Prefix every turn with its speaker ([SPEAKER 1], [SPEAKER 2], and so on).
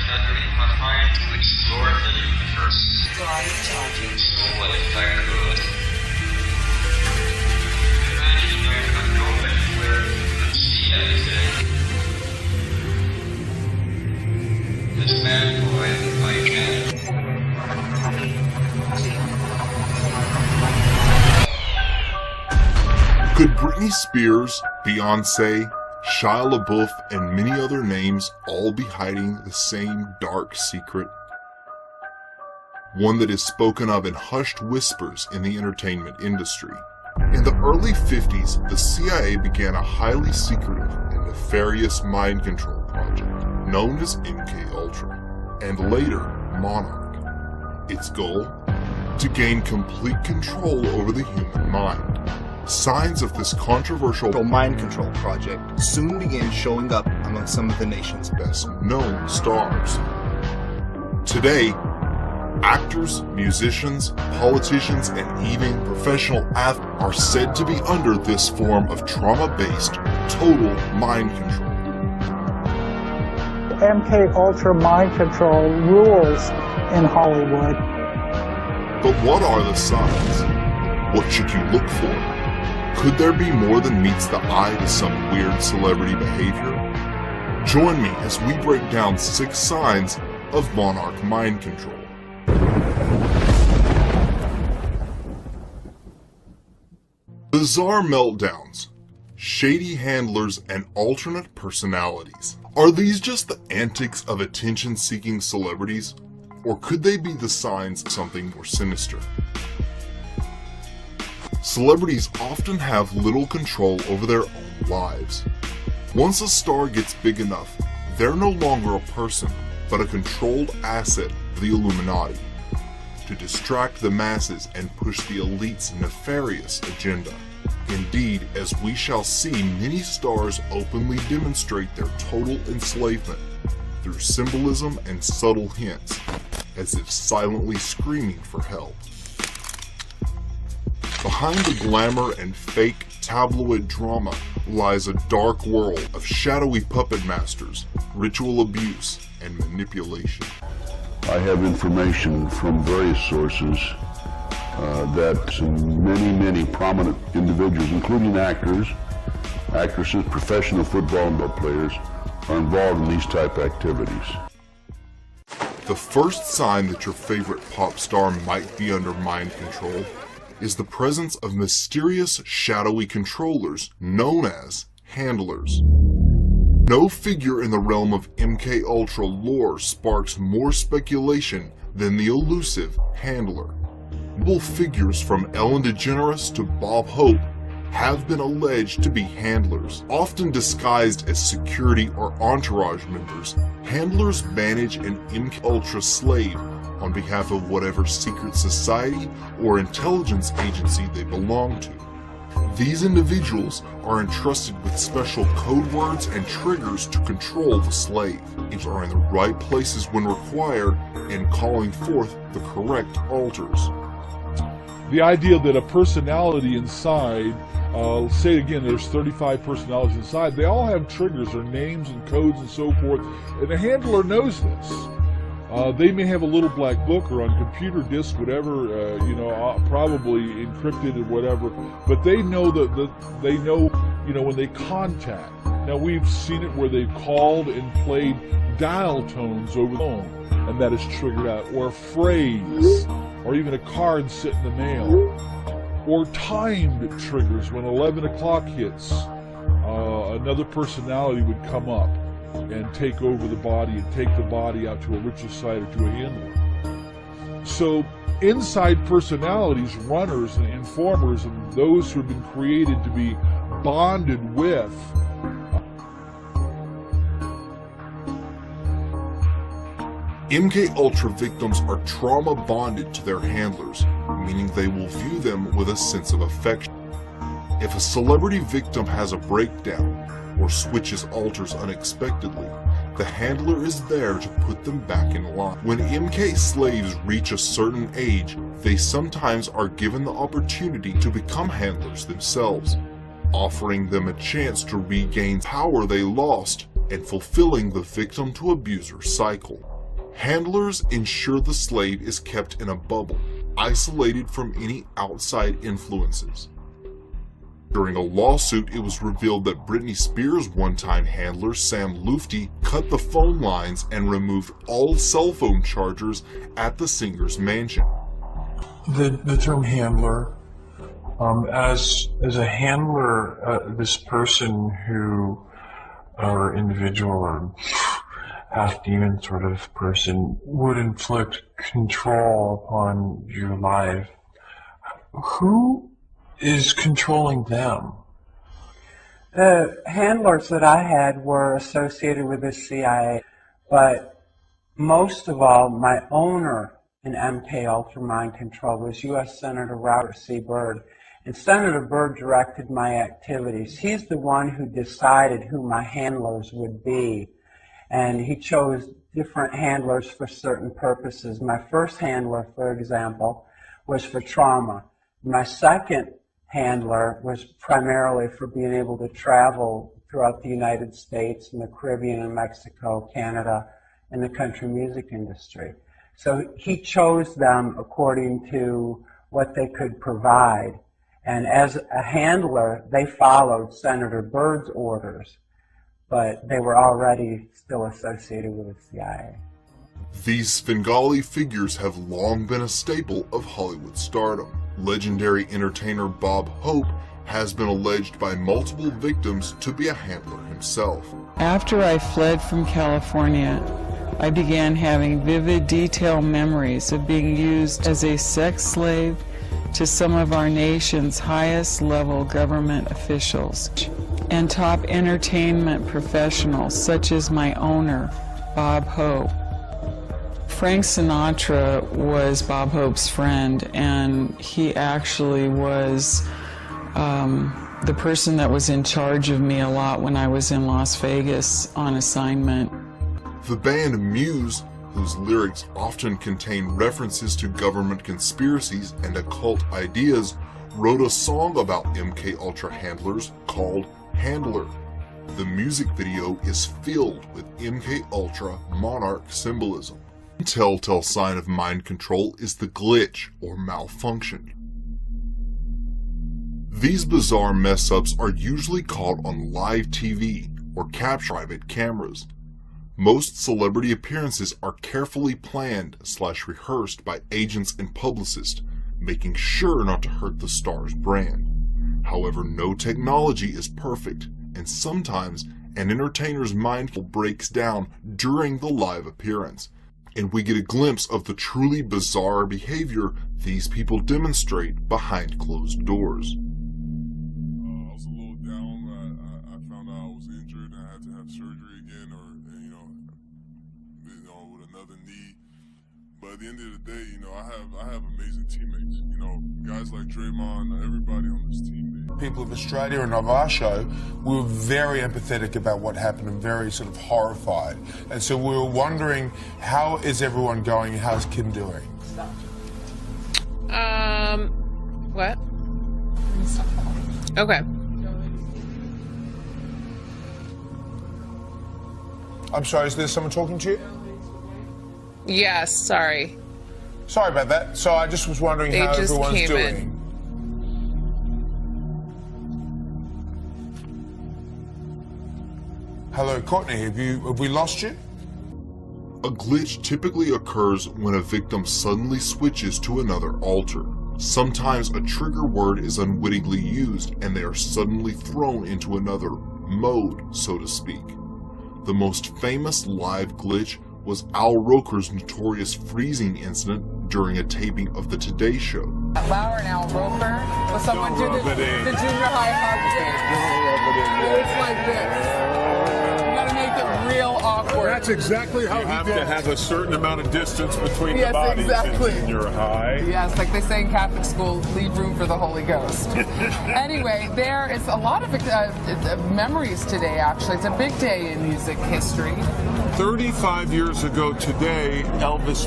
[SPEAKER 1] that lead my mind to explore the universe. Try charging. So well, in fact, good. Imagine I can go anywhere and see anything. This man boy, I can.
[SPEAKER 2] Could Britney Spears, Beyonce, Shia LaBeouf, and many other names all be hiding the same dark secret? One that is spoken of in hushed whispers in the entertainment industry. In the early 50s, the CIA began a highly secretive and nefarious mind control project known as MKUltra, and later Monarch. Its goal? To gain complete control over the human mind. Signs of this controversial
[SPEAKER 3] mind control project soon began showing up among some of the nation's
[SPEAKER 2] best known stars. Today, actors, musicians, politicians, and even professional athletes are said to be under this form of trauma-based total mind control.
[SPEAKER 4] MKUltra mind control rules in Hollywood.
[SPEAKER 2] But what are the signs? What should you look for? Could there be more than meets the eye to some weird celebrity behavior? Join me as we break down 6 signs of Monarch mind control. Bizarre meltdowns, shady handlers, and alternate personalities. Are these just the antics of attention-seeking celebrities? Or could they be the signs of something more sinister? Celebrities often have little control over their own lives. Once a star gets big enough, they're no longer a person, but a controlled asset of the Illuminati, to distract the masses and push the elite's nefarious agenda. Indeed, as we shall see, many stars openly demonstrate their total enslavement through symbolism and subtle hints, as if silently screaming for help. Behind the glamour and fake tabloid drama lies a dark world of shadowy puppet masters, ritual abuse, and manipulation.
[SPEAKER 5] I have information from various sources that many prominent individuals, including actors, actresses, professional football and ball players, are involved in these type activities.
[SPEAKER 2] The first sign that your favorite pop star might be under mind control is the presence of mysterious shadowy controllers known as handlers. No figure in the realm of MKUltra lore sparks more speculation than the elusive handler. Notable figures from Ellen DeGeneres to Bob Hope have been alleged to be handlers. Often disguised as security or entourage members, handlers manage an MKUltra slave on behalf of whatever secret society or intelligence agency they belong to. These individuals are entrusted with special code words and triggers to control the slave. These are in the right places when required and calling forth the correct alters.
[SPEAKER 6] The idea that a personality inside, say it again, there's 35 personalities inside, they all have triggers or names and codes and so forth, and the handler knows this. They may have a little black book or on computer disk, whatever, probably encrypted or whatever, but they know when they contact. Now we've seen it where they've called and played dial tones over the phone, and that is triggered out, or a phrase, or even a card sent in the mail, or timed triggers. When 11 o'clock hits, another personality would come up and take over the body and take the body out to a ritual site or to a handler. So inside personalities, runners and informers, and those who have been created to be bonded with
[SPEAKER 2] MKUltra victims are trauma bonded to their handlers, meaning they will view them with a sense of affection. If a celebrity victim has a breakdown or switches alters unexpectedly, the handler is there to put them back in line. When MK slaves reach a certain age, they sometimes are given the opportunity to become handlers themselves, offering them a chance to regain power they lost and fulfilling the victim to abuser cycle. Handlers ensure the slave is kept in a bubble, isolated from any outside influences. During a lawsuit, it was revealed that Britney Spears' one-time handler, Sam Lufty, cut the phone lines and removed all cell phone chargers at the singer's mansion.
[SPEAKER 7] The term handler, as a handler, this person who, or individual or half-demon sort of person, would inflict control upon your life. Who is controlling them?
[SPEAKER 8] The handlers that I had were associated with the CIA, but most of all, my owner in MK Ultra Mind Control was U.S. Senator Robert C. Byrd, and Senator Byrd directed my activities. He's the one who decided who my handlers would be, and he chose different handlers for certain purposes. My first handler, for example, was for trauma. My second handler was primarily for being able to travel throughout the United States and the Caribbean and Mexico, Canada, and the country music industry. So he chose them according to what they could provide. And as a handler, they followed Senator Byrd's orders, but they were already still associated with the CIA.
[SPEAKER 2] These Svengali figures have long been a staple of Hollywood stardom. Legendary entertainer Bob Hope has been alleged by multiple victims to be a handler himself.
[SPEAKER 9] After I fled from California, I began having vivid, detailed memories of being used as a sex slave to some of our nation's highest level government officials and top entertainment professionals such as my owner, Bob Hope. Frank Sinatra was Bob Hope's friend, and he actually was the person that was in charge of me a lot when I was in Las Vegas on assignment.
[SPEAKER 2] The band Muse, whose lyrics often contain references to government conspiracies and occult ideas, wrote a song about MK Ultra handlers called Handler. The music video is filled with MK Ultra monarch symbolism. One telltale sign of mind control is the glitch or malfunction. These bizarre mess-ups are usually caught on live TV or captured private cameras. Most celebrity appearances are carefully planned/rehearsed by agents and publicists, making sure not to hurt the star's brand. However, no technology is perfect, and sometimes an entertainer's mind breaks down during the live appearance, and we get a glimpse of the truly bizarre behavior these people demonstrate behind closed doors.
[SPEAKER 10] I was a little down. I found out I was injured and I had to have surgery again, or with another knee. But at the end of the day, I have amazing teammates. Guys like Draymond, everybody on this team.
[SPEAKER 11] People of Australia and of our show, we were very empathetic about what happened and very sort of horrified. And so we were wondering, how is everyone going? How's Kim doing?
[SPEAKER 12] What? Okay.
[SPEAKER 11] I'm sorry, is there someone talking to you?
[SPEAKER 12] Yes, sorry.
[SPEAKER 11] Sorry about that. So I just was wondering how everyone's doing. Hello, Courtney, have we lost you?
[SPEAKER 2] A glitch typically occurs when a victim suddenly switches to another alter. Sometimes a trigger word is unwittingly used and they are suddenly thrown into another mode, so to speak. The most famous live glitch was Al Roker's notorious freezing incident during a taping of The Today Show.
[SPEAKER 13] Lauer and Al Roker, will someone do the junior high hug thing? It's like this. Real awkward.
[SPEAKER 10] That's exactly how you have to have a certain amount of distance between the bodies
[SPEAKER 13] exactly.
[SPEAKER 10] in junior high.
[SPEAKER 13] Yes, like they say in Catholic school, leave room for the Holy Ghost. Anyway, there is a lot of memories today, actually. It's a big day in music history.
[SPEAKER 10] 35 years ago today, Elvis